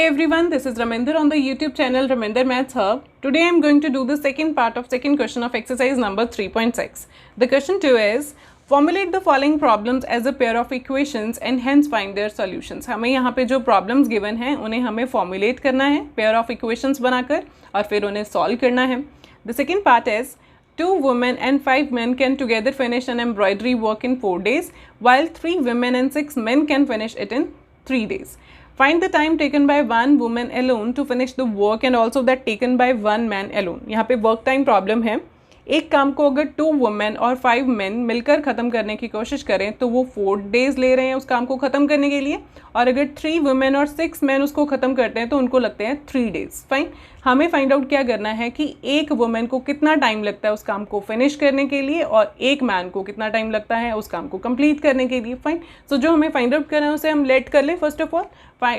everyone, this is Raminder on the YouTube channel Raminder Maths Hub. Today I am going to do the second part of second question of exercise number 3.6. The question 2 is formulate the following problems as a pair of equations and hence find their solutions. हमें यहाँ पे जो problems given हैं उन्हें हमें formulate करना है pair of equations बनाकर और फिर उन्हें solve करना है. The second part is 2 women and 5 men can together finish an embroidery work in 4 days while 3 women and 6 men can finish it in 3 days. Find the time taken by one woman alone to finish the work and also that taken by one man alone. यहाँ पे work time problem है. एक काम को अगर 2 women और 5 main मिलकर ख़त्म करने की कोशिश करें तो वो 4 डेज ले रहे हैं उस काम को ख़त्म करने के लिए, और अगर 3 वुमेन और 6 मैन उसको ख़त्म करते हैं तो उनको लगते हैं 3 डेज. फाइन. हमें फाइंड आउट क्या करना है कि एक वुमेन को कितना टाइम लगता है उस काम को फिनिश करने के लिए और एक मैन को कितना टाइम लगता है उस काम को कंप्लीट करने के लिए. फाइन. सो जो हमें फाइंड आउट करना है उसे हम लेट कर लें. First of all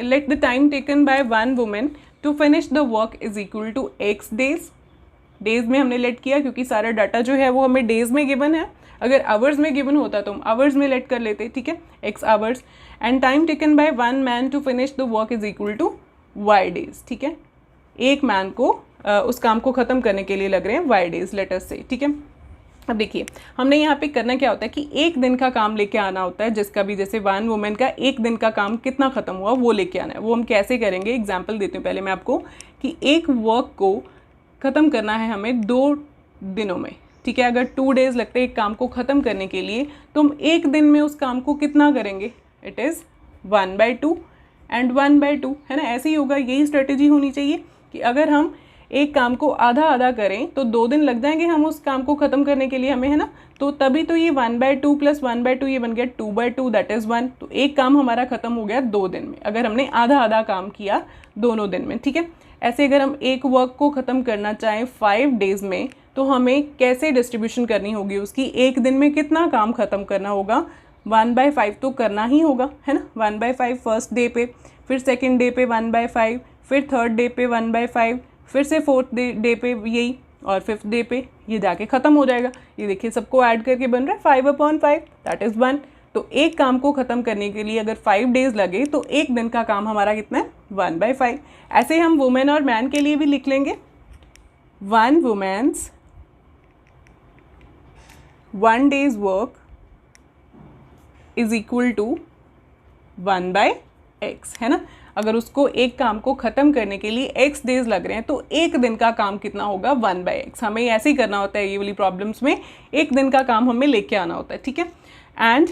let the time taken by one women to finish the work is equal to x days. Days में हमने लेट किया क्योंकि सारा डाटा जो है वो हमें डेज में गिवन है. अगर आवर्स में गिवन होता तो हम आवर्स में लेट कर लेते. ठीक है, x hours. And time taken by one man to finish the work is equal to y days. ठीक है, एक मैन को उस काम को ख़त्म करने के लिए लग रहे हैं वाई डेज, लेट अस से. ठीक है, अब देखिए हमने यहाँ पे करना क्या होता है कि एक दिन का काम लेके आना होता है, जिसका भी जैसे वन वुमेन का एक दिन का काम कितना ख़त्म हुआ वो लेके आना है. वो हम कैसे करेंगे, एग्जाम्पल देती हूँ पहले मैं आपको कि एक वर्क को ख़त्म करना है हमें 2 दिनों में. ठीक है, अगर 2 डेज़ लगते हैं एक काम को ख़त्म करने के लिए तो हम एक दिन में उस काम को कितना करेंगे, इट इज़ 1/2 एंड 1/2 है ना. ऐसे ही होगा, यही स्ट्रेटेजी होनी चाहिए कि अगर हम एक काम को आधा आधा करें तो 2 दिन लग जाएंगे हम उस काम को ख़त्म करने के लिए हमें, है ना. तो तभी तो ये 1/2 + 1/2 ये बन गया 2/2 दैट इज़ 1. तो एक काम हमारा ख़त्म हो गया 2 दिन में अगर हमने आधा आधा काम किया दोनों दिन में. ठीक है, ऐसे अगर हम एक वर्क को ख़त्म करना चाहें 5 डेज़ में तो हमें कैसे डिस्ट्रीब्यूशन करनी होगी उसकी, एक दिन में कितना काम ख़त्म करना होगा, 1/5 तो करना ही होगा, है ना. 1/5 फर्स्ट डे पे, फिर सेकंड डे पे 1/5, फिर थर्ड डे पे 1/5, फिर से फोर्थ डे पे यही, और फिफ्थ डे पे ये जाके ख़त्म हो जाएगा. ये देखिए सबको ऐड करके बन रहा है 5/5 दैट इज़ 1. तो एक काम को ख़त्म करने के लिए अगर 5 डेज़ लगे तो एक दिन का काम हमारा कितना है, 1/5. ऐसे हम वुमेन और मैन के लिए भी लिख लेंगे. 1 women's 1 days work is equal to 1/x, है ना. अगर उसको एक काम को ख़त्म करने के लिए x डेज लग रहे हैं तो एक दिन का काम कितना होगा, 1/x. हमें ऐसे ही करना होता है ये वाली प्रॉब्लम्स में, एक दिन का काम हमें लेके आना होता है. ठीक है, and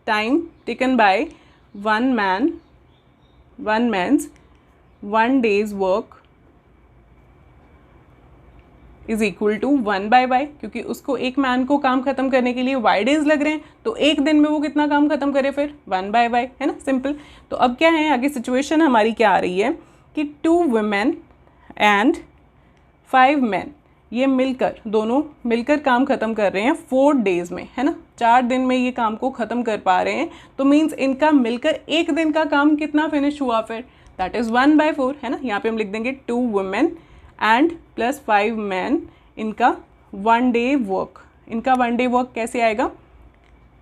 time taken by one man's 1 days work is equal to 1/y, क्योंकि उसको एक मैन को काम ख़त्म करने के लिए y डेज लग रहे हैं तो एक दिन में वो कितना काम ख़त्म करे, फिर 1/y, है ना, सिंपल. तो अब क्या है आगे सिचुएशन हमारी क्या आ रही है कि 2 वुमेन एंड 5 मैन ये मिलकर, दोनों मिलकर काम ख़त्म कर रहे हैं 4 डेज़ में, है ना. 4 दिन में ये काम को ख़त्म कर पा रहे हैं तो मीन्स इनका मिलकर एक दिन का काम कितना फिनिश हुआ फिर, दैट इज़ 1/4, है ना. यहाँ पे हम लिख देंगे 2 वुमेन एंड प्लस 5 मैन, इनका 1 डे वर्क. इनका 1 डे वर्क कैसे आएगा,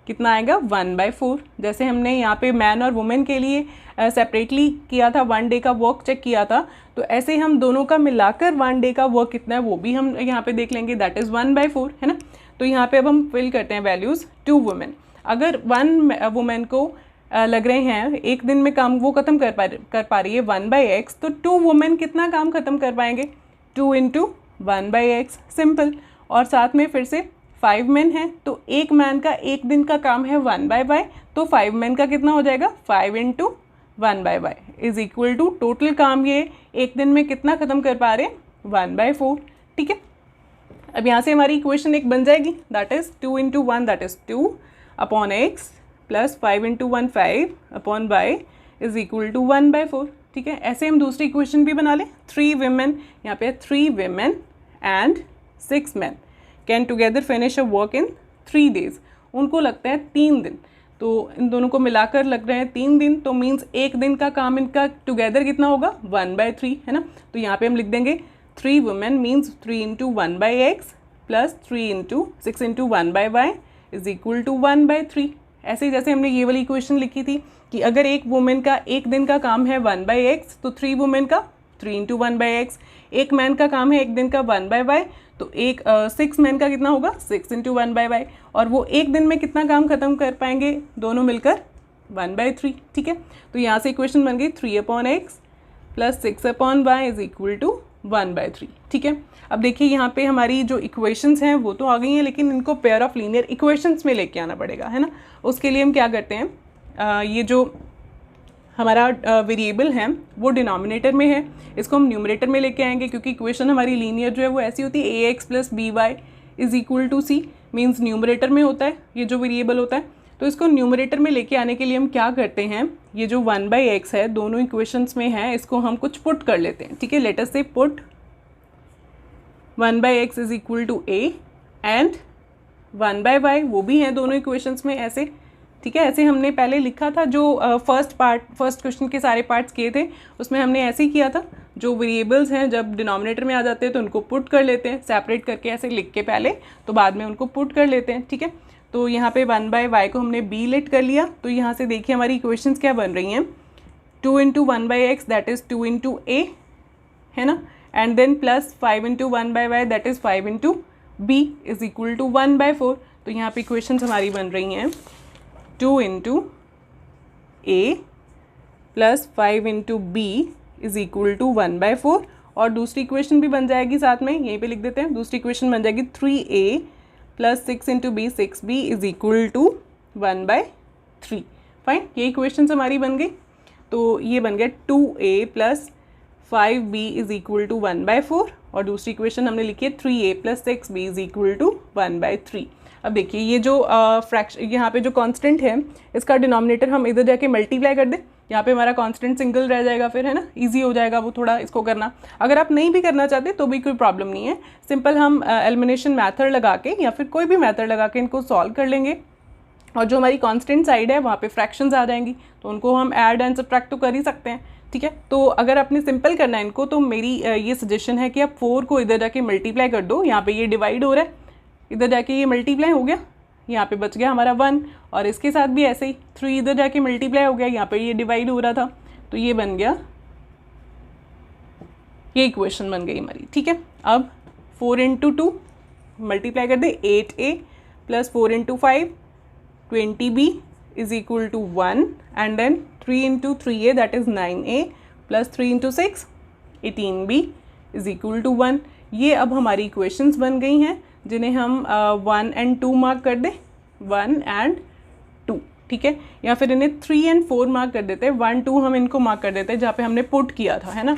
कितना आएगा, 1/4. जैसे हमने यहाँ पे मैन और वुमेन के लिए सेपरेटली किया था, 1 डे का वर्क चेक किया था, तो ऐसे हम दोनों का मिलाकर 1 डे का वर्क कितना है वो भी हम यहाँ पे देख लेंगे, दैट इज़ 1/4, है ना. तो यहाँ पे अब हम फिल करते हैं वैल्यूज़. 2 वुमेन, अगर 1 वुमेन को लग रहे हैं एक दिन में काम वो ख़त्म कर पा रही है 1/x, तो 2 वुमेन कितना काम ख़त्म कर पाएंगे, 2 × 1/x, सिंपल. और साथ में फिर से 5 मैन है तो एक मैन का एक दिन का काम है 1/y, तो 5 मैन का कितना हो जाएगा, 5 × 1/y is equal to total काम ये एक दिन में कितना ख़त्म कर पा रहे हैं, 1/4. ठीक है, अब यहाँ से हमारी इक्वेशन एक बन जाएगी, that is 2 × 1 that is 2 upon x plus 5 × 1 5 upon y is equal to 1/4. ठीक है, ऐसे हम दूसरी इक्वेशन भी बना लें. 3 women, यहाँ पे 3 women and 6 men can together finish a work in 3 days. उनको लगता है 3 दिन, तो इन दोनों को मिलाकर लग रहे हैं 3 दिन, तो मीन्स एक दिन का काम इनका टुगेदर कितना होगा, 1/3, है ना. तो यहाँ पे हम लिख देंगे 3 women means 3 × 1/x plus 3 × 6 × 1/y is equal to 1/3. ऐसे ही जैसे हमने ये वाली इक्वेशन लिखी थी कि अगर एक वुमेन का एक दिन का काम है 1/x तो 3 वुमेन का 3 इंटू 1/x, एक मैन का काम है एक दिन का 1/y तो 6 मैन का कितना होगा 6 इंटू 1/y, और वो एक दिन में कितना काम खत्म कर पाएंगे दोनों मिलकर 1/3। ठीक है, तो यहाँ से इक्वेशन बन गई 3/x plus 6/y is equal to 1/3। ठीक है, अब देखिए यहाँ पे हमारी जो इक्वेशंस हैं वो तो आ गई हैं, लेकिन इनको पेयर ऑफ लीनियर इक्वेशंस में लेके आना पड़ेगा, है ना। उसके लिए हम क्या करते हैं, ये जो हमारा वेरिएबल है वो डिनोमिनेटर में है, इसको हम न्यूमरेटर में लेके आएंगे, क्योंकि इक्वेशन हमारी लीनियर जो है वो ऐसी होती है ax plus by is equal to c, means numerator में होता है ये जो वेरिएबल होता है। तो इसको न्यूमरेटर में लेके आने के लिए हम क्या करते हैं, ये जो 1/x है दोनों इक्वेशंस में है, इसको हम कुछ पुट कर लेते हैं। ठीक है, लेट अस से put 1/x is equal to a and 1/y वो भी हैं दोनों इक्वेशंस में ऐसे। ठीक है, ऐसे हमने पहले लिखा था, जो फर्स्ट क्वेश्चन के सारे पार्ट्स किए थे उसमें हमने ऐसे ही किया था। जो वेरिएबल्स हैं जब डिनोमिनेटर में आ जाते हैं तो उनको पुट कर लेते हैं, सेपरेट करके ऐसे लिख के पहले, तो बाद में उनको पुट कर लेते हैं। ठीक है, तो यहाँ पे 1/y को हमने b लेट कर लिया, तो यहाँ से देखिए हमारी इक्वेशंस क्या बन रही हैं, 2 into 1/x that is 2 into a, है ना, and then plus 5 into 1/y that is 5 into b is equal to 1/4। तो यहाँ पे इक्वेशंस हमारी बन रही हैं 2 into a plus 5 into b is equal to 1/4, और दूसरी इक्वेशन भी बन जाएगी साथ में, यहीं पे लिख देते हैं, दूसरी इक्वेशन बन जाएगी 3a plus 6 into b 6b is equal to 1/3। Fine, ये इक्वेशन हमारी बन गई। तो ये बन गया 2a plus 5b is equal to 1/4, और दूसरी इक्वेशन हमने लिखी है 3a plus 6b is equal to 1/3। अब देखिए ये जो फ्रैक्शन यहाँ पे जो कांस्टेंट है इसका डिनोमिनेटर हम इधर जाके मल्टीप्लाई कर दें, यहाँ पे हमारा कांस्टेंट सिंगल रह जाएगा, फिर है ना, इजी हो जाएगा वो थोड़ा इसको करना। अगर आप नहीं भी करना चाहते तो भी कोई प्रॉब्लम नहीं है, सिंपल हम एलिमिनेशन मैथड लगा के या फिर कोई भी मैथड लगा के इनको सॉल्व कर लेंगे, और जो हमारी कांस्टेंट साइड है वहाँ पे फ्रैक्शंस आ जाएंगी, तो उनको हम ऐड एंड सब्ट्रैक्ट तो कर ही सकते हैं। ठीक है, तो अगर आपने सिंपल करना है इनको तो मेरी ये सजेशन है कि आप 4 को इधर जाके मल्टीप्लाई कर दो, यहाँ पे ये डिवाइड हो रहा है, इधर जाके ये मल्टीप्लाई हो गया, यहाँ पे बच गया हमारा 1, और इसके साथ भी ऐसे ही 3 इधर जाके मल्टीप्लाई हो गया, यहाँ पे ये डिवाइड हो रहा था, तो ये बन गया, ये इक्वेशन बन गई हमारी। ठीक है, अब 4 इंटू 2 मल्टीप्लाई कर दे 8a प्लस 4 इंटू 5 20b is equal to 1, and then 3 into 3a that is 9a plus 3 into 6 18b is equal to 1। ये अब हमारी इक्वेशंस बन गई हैं जिन्हें हम 1 एंड 2 मार्क कर दें, 1 एंड 2। ठीक है, या फिर इन्हें 3 एंड 4 मार्क कर देते हैं, 1 2 हम इनको मार्क कर देते हैं जहाँ पे हमने पुट किया था, है ना,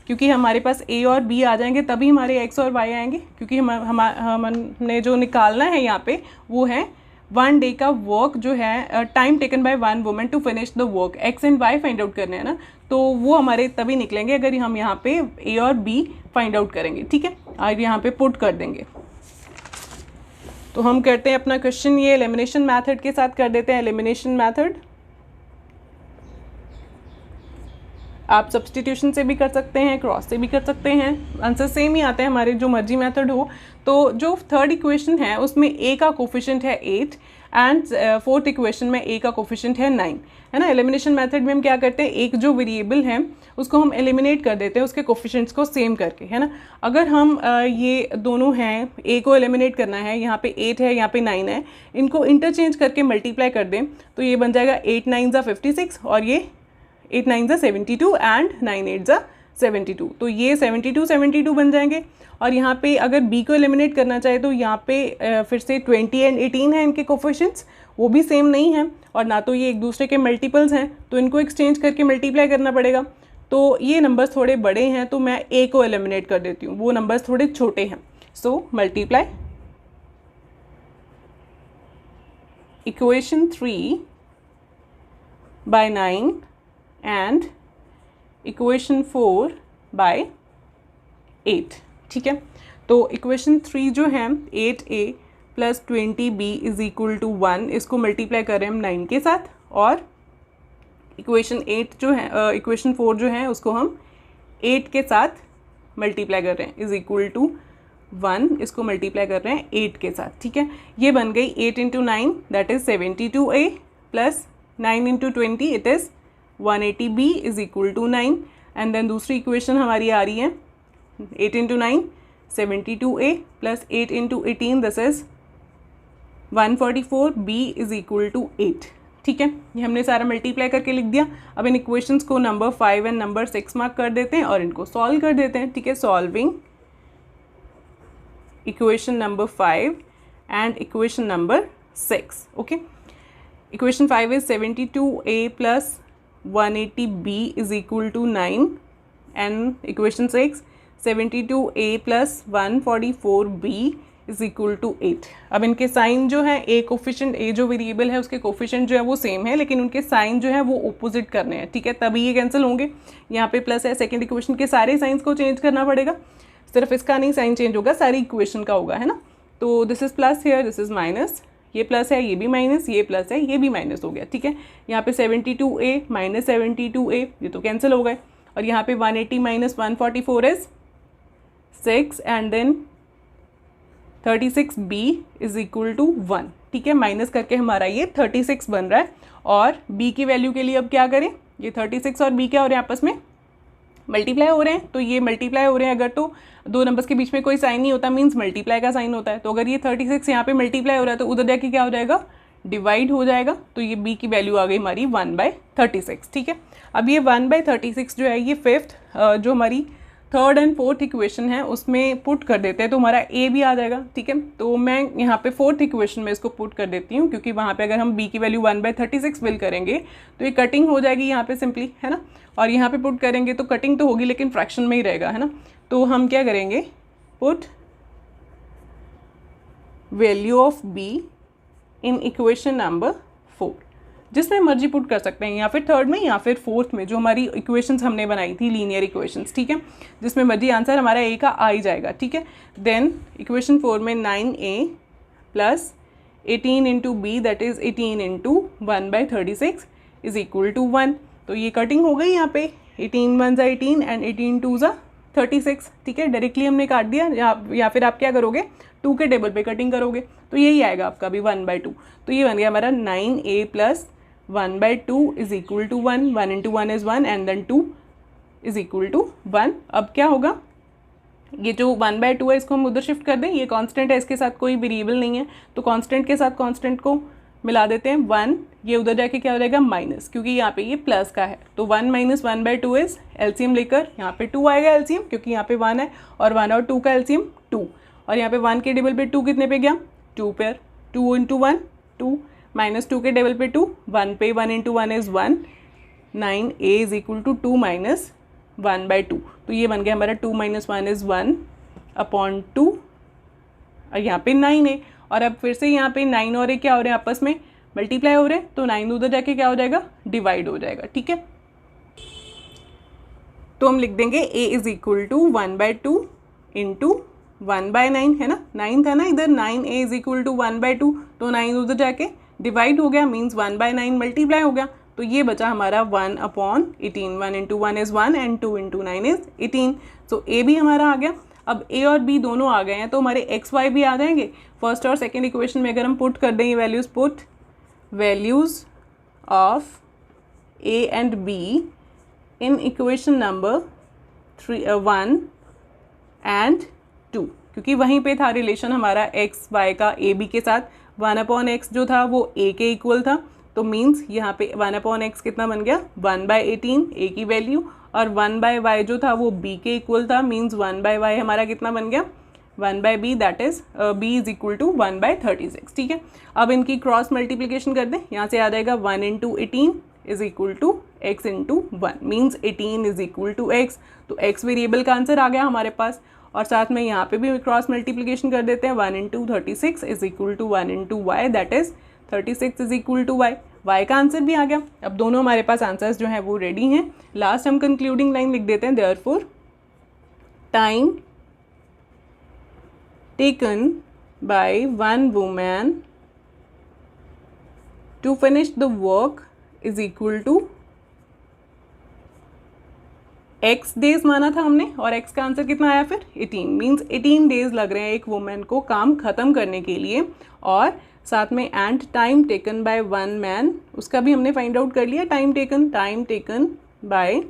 क्योंकि हमारे पास a और b आ जाएंगे तभी हमारे x और y आएंगे, क्योंकि हमने जो निकालना है यहाँ पे वो है 1 डे का वर्क जो है, time taken by 1 women to finish the work, x and y find out करने हैं ना, तो वो हमारे तभी निकलेंगे अगर हम यहाँ पे a और b फाइंड आउट करेंगे। ठीक है, और यहाँ पे पुट कर देंगे। तो हम करते हैं अपना क्वेश्चन ये एलिमिनेशन मेथड के साथ कर देते हैं। एलिमिनेशन मेथड आप सब्सटीट्यूशन से भी कर सकते हैं, क्रॉस से भी कर सकते हैं, आंसर सेम ही आते हैं हमारे, जो मर्जी मेथड हो। तो जो थर्ड इक्वेशन है उसमें a का कोफिशिएंट है 8 एंड फोर्थ इक्वेशन में a का कोफिशिएंट है 9, है ना। एलिमिनेशन मेथड में हम क्या करते हैं, एक जो वेरिएबल है उसको हम एलिमिनेट कर देते हैं उसके कोफिशिएंट्स को सेम करके, है ना। अगर हम ये दोनों हैं, a को एलिमिनेट करना है, यहाँ पे 8 है यहाँ पे 9 है, इनको इंटरचेंज करके मल्टीप्लाई कर दें तो ये बन जाएगा 8 9 ज़ा 56 और ये 8 9 ज़ा 72 एंड 9 8 ज़ा 72, तो ये 72 72 बन जाएंगे। और यहाँ पे अगर b को एलिमिनेट करना चाहे तो यहाँ पे फिर से 20 एंड 18 है इनके कोफिशिएंट्स, वो भी सेम नहीं है और ना तो ये एक दूसरे के मल्टीपल्स हैं, तो इनको एक्सचेंज करके मल्टीप्लाई करना पड़ेगा। तो ये नंबर्स थोड़े बड़े हैं तो मैं a को एलिमिनेट कर देती हूँ, वो नंबर्स थोड़े छोटे हैं। So multiply equation 3 by 9 and equation 4 by 8, ठीक है। तो इक्वेशन 3 जो है 8a plus 20b is equal to 1, इसको मल्टीप्लाई कर रहे हैं हम 9 के साथ, और इक्वेशन 8 जो है इक्वेशन 4 जो है उसको हम 8 के साथ मल्टीप्लाई कर रहे हैं इज इक्वल टू 1, इसको मल्टीप्लाई कर रहे हैं 8 के साथ, ठीक है। ये बन गई 8 into 9 that is 72a plus 9 into 20 it is 180b is equal to 9. And then दूसरी इक्वेशन हमारी आ रही है 8 into 9 72a plus 8 into 18 this is 144b is equal to 8. ठीक है, ये हमने सारा मल्टीप्लाई करके लिख दिया. अब इन इक्वेशंस को नंबर 5 एंड नंबर 6 मार्क कर देते हैं और इनको सॉल्व कर देते हैं. ठीक है, solving equation number 5 and equation number 6. Okay, equation 5 is 72a plus 180b is equal to 9 and equation 6 72a plus 144b is equal to 8. अब इनके साइन जो है a कोफिशिएंट a जो वेरिएबल है उसके कोफिशिएंट जो है वो सेम है, लेकिन उनके साइन जो है वो ऑपोजिट करने हैं. ठीक है, तभी ये कैंसिल होंगे. यहाँ पे प्लस है, सेकंड इक्वेशन के सारे साइंस को चेंज करना पड़ेगा, सिर्फ इसका नहीं साइन चेंज होगा, सारी इक्वेशन का होगा, है ना. तो this is plus here, this is minus, ये प्लस है, ये भी माइनस, ये प्लस है, ये भी माइनस हो गया. ठीक है, यहाँ पे 72a माइनस 72a ये तो कैंसिल हो गए. और यहाँ पे 180 minus 144 is 6 and then 36b is equal to 1. ठीक है, माइनस करके हमारा ये 36 बन रहा है. और b की वैल्यू के लिए अब क्या करें, ये 36 और b क्या हो रहे हैं, आपस में मल्टीप्लाई हो रहे हैं. तो ये मल्टीप्लाई हो रहे हैं, अगर तो दो नंबर्स के बीच में कोई साइन नहीं होता मीन्स मल्टीप्लाई का साइन होता है. तो अगर ये 36 यहाँ पे मल्टीप्लाई हो रहा है तो उधर जाके क्या हो जाएगा, डिवाइड हो जाएगा. तो ये b की वैल्यू आ गई हमारी 1/36. ठीक है, अब ये 1/36 जो है ये फिफ्थ जो हमारी थर्ड एंड फोर्थ इक्वेशन है उसमें पुट कर देते हैं तो हमारा a भी आ जाएगा. ठीक है, तो मैं यहाँ पे फोर्थ इक्वेशन में इसको पुट कर देती हूँ, क्योंकि वहाँ पे अगर हम b की वैल्यू 1/36 फिल करेंगे तो ये कटिंग हो जाएगी यहाँ पे सिंपली, है ना. और यहाँ पे पुट करेंगे तो कटिंग तो होगी लेकिन फ्रैक्शन में ही रहेगा, है ना. तो हम क्या करेंगे, put value of b in equation number 4, जिसमें मर्जी पुट कर सकते हैं, या फिर थर्ड में या फिर फोर्थ में, जो हमारी इक्वेशंस हमने बनाई थी लीनियर इक्वेशंस. ठीक है, जिसमें मर्जी आंसर हमारा a का आ ही जाएगा. ठीक है, देन इक्वेशन 4 में 9a plus 18 into B that is 18 into 1/36 is equal to 1. तो ये कटिंग हो गई यहाँ पे, 18 1 ज़ा 18 एंड 18 2 ज़ा 36. ठीक है, डायरेक्टली हमने काट दिया, या फिर आप क्या करोगे, 2 के टेबल पे कटिंग करोगे तो यही आएगा आपका भी 1/2. तो ये बन गया हमारा 9a plus 1/2 is equal to 1. 1 into 1 is 1 and then 2 is equal to 1. अब क्या होगा, ये जो 1/2 है इसको हम उधर शिफ्ट कर दें, ये कांस्टेंट है, इसके साथ कोई वेरिएबल नहीं है, तो कांस्टेंट के साथ कांस्टेंट को मिला देते हैं 1. ये उधर जाके क्या हो जाएगा, माइनस, क्योंकि यहाँ पे ये प्लस का है. तो 1 माइनस 1/2 इज एलसीएम लेकर यहाँ पे 2 आएगा एलसीएम, क्योंकि यहाँ पे 1 है और 1 और 2 का एलसीएम 2. और यहाँ पे 1 के टेबल पे 2 कितने पे गया, 2 पे. 2 इंटू 1 2 माइनस 2 के टेबल पे 2, 1 पे 1 into 1 is 1. 9a is equal to 2 minus 1/2. तो ये बन गया हमारा 2 माइनस 1 इज़ 1/2. और यहाँ पे 9a, और अब फिर से यहाँ पे 9 और a क्या हो रहे हैं, आपस में मल्टीप्लाई हो रहे हैं, तो 9 उधर जाके क्या हो जाएगा, डिवाइड हो जाएगा. ठीक है, तो हम लिख देंगे a is equal to 1/2 into 1/9, है ना. 9 था ना इधर, 9a इज इक्वल टू 1/2, तो 9 उधर जाके डिवाइड हो गया, मीन्स 1/9 मल्टीप्लाई हो गया. तो ये बचा हमारा 1/18. 1 into 1 is 1 and 2 into 9 is 18. So a भी हमारा आ गया. अब a और b दोनों आ गए हैं तो हमारे x y भी आ जाएंगे. फर्स्ट और सेकंड इक्वेशन में अगर हम पुट कर दें ये values, put values of a and b in equation number 1 and 2, क्योंकि वहीं पे था रिलेशन हमारा x y का a b के साथ. 1/x जो था वो a के इक्वल था, तो मीन्स यहाँ पे 1/x कितना बन गया, 1/18 a की वैल्यू, और 1/y जो था वो b के इक्वल था, मीन्स 1/y हमारा कितना बन गया, 1/b that is b is equal to 1/36. ठीक है, अब इनकी क्रॉस मल्टीप्लिकेशन कर दें, यहाँ से आ जाएगा 1 into 18 is equal to x into 1, means 18 is equal to x. तो x वेरिएबल का आंसर आ गया हमारे पास. और साथ में यहाँ पे भी क्रॉस मल्टीप्लिकेशन कर देते हैं, 1 into 36 is equal to 1 into y that is 36 is equal to y. y का आंसर भी आ गया. अब दोनों हमारे पास आंसर्स जो हैं वो रेडी हैं. लास्ट हम कंक्लूडिंग लाइन लिख देते हैं, therefore time taken by one woman to finish the work is equal to x days माना था हमने और x का आंसर कितना आया फिर 18, मीन्स 18 डेज लग रहे हैं एक वुमेन को काम ख़त्म करने के लिए। और साथ में and time taken by one man, उसका भी हमने फाइंड आउट कर लिया। Time taken by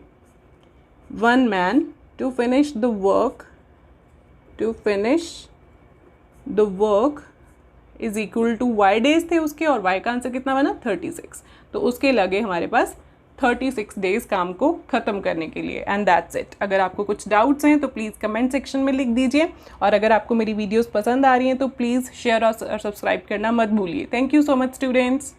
one man to finish the work is equal to y days थे उसके, और y का आंसर कितना बना 36। तो उसके लगे हमारे पास 36 डेज काम को ख़त्म करने के लिए। And that's it. अगर आपको कुछ डाउट्स हैं तो प्लीज़ कमेंट सेक्शन में लिख दीजिए, और अगर आपको मेरी वीडियोस पसंद आ रही हैं तो प्लीज़ शेयर और सब्सक्राइब करना मत भूलिए। Thank you so much students.